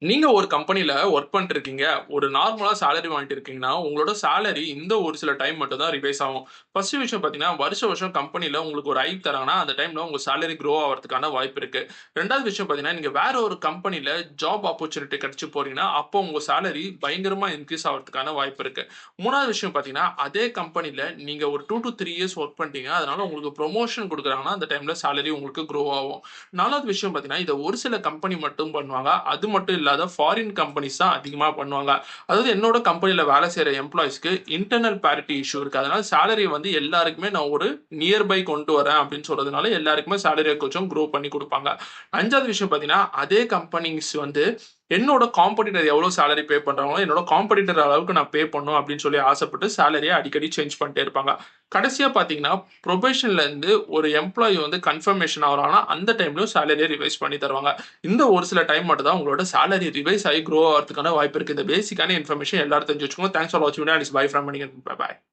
நீங்க ஒரு கம்பெனில வொர்க் பண்ணிட்டு இருக்கீங்க. ஒரு நார்மலா சேலரி வாங்கிட்டு இருக்கீங்கன்னா, உங்களோட சேலரி இந்த ஒரு சில டைம் மட்டும் தான் ரிவைஸ் ஆகும். ஃபர்ஸ்ட் விஷயம் பார்த்தீங்கன்னா, வருஷம் வருஷம் கம்பெனில உங்களுக்கு ஒரு ஹைக் தராங்கன்னா, அந்த டைம்ல உங்க சேலரி குரோ ஆவறதுக்கான வாய்ப்பு இருக்கு. 2வது விஷயம் பார்த்தீங்கன்னா, நீங்க வேற ஒரு கம்பெனில ஜாப் ஆப்பர்ச்சுனிட்டி கிடைச்சு போறீங்கன்னா, அப்போ உங்க சேலரி பயங்கரமா இன்கிரீஸ் ஆவறதுக்கான வாய்ப்பு இருக்கு. 3வது விஷயம் பார்த்தீங்கன்னா, அதே கம்பெனில நீங்க ஒரு 2 டூ 3 இயர்ஸ் வொர்க் பண்ணிட்டீங்க. அதனால உங்களுக்கு புரமோஷன் குடுக்குறாங்கன்னா, அந்த டைம்ல சேலரி உங்களுக்கு குரோ ஆகும். 4வது விஷயம் பார்த்தீங்கன்னா, இத ஒரு சில கம்பெனி மட்டும் பண்ணுவாங்க. அது மட்டும் இல்லாத ஃபாரின் கம்பெனிஸ் தான் அதிகமா பண்ணுவாங்க. அதாவது என்னோட கம்பெனில வேலை செய்ற எம்ப்ளாயீஸ்க்கு இன்டர்னல் பேரிட்டி இஷ்யூ இருக்கு. அதனால சேலரி வந்து எல்லாருக்குமே நான் ஒரு நியர் பை கொண்டு வரேன் அப்படின்னு சொல்றதுனால, எல்லாருக்குமே சேலரிய கொஞ்சம் குரோ பண்ணி குடுப்பாங்க. 5வது விஷயம் பார்த்தீங்கன்னா, அதே கம்பெனிஸ் வந்து என்னோட காம்படிட்டர் எவ்வளோ சேலரி பே பண்றாங்களோ, என்னோட காம்படிட்டர் அளவுக்கு நான் பே பண்ணணும் அப்படின்னு சொல்லி ஆசைப்பட்டு சேலரிய அடிக்கடி சேஞ்ச் பண்ணிட்டே இருப்பாங்க. கடைசியா பார்த்தீங்கன்னா, புரொபேஷன்ல இருந்து ஒரு எம்ப்ளாயி வந்து கன்ஃபர்மேஷன் ஆகுறாங்கன்னா, அந்த டைம்லயும் சேலரிய ரிவைஸ் பண்ணி தருவாங்க. இந்த ஒரு சில டைம் மட்டும் தான் உங்களோட சேலரி ரிவைஸ் ஆகி குரோ ஆகுறதுக்கான வாய்ப்பு இருக்கு. இந்த பேசிக்கான இன்ஃபர்மேஷன் எல்லாரும் தெரிஞ்சு வச்சுக்கோங்க. தேங்க்ஸ் ஃபார் வாட்சிங் video and it's by from Manikandan. Bye bye.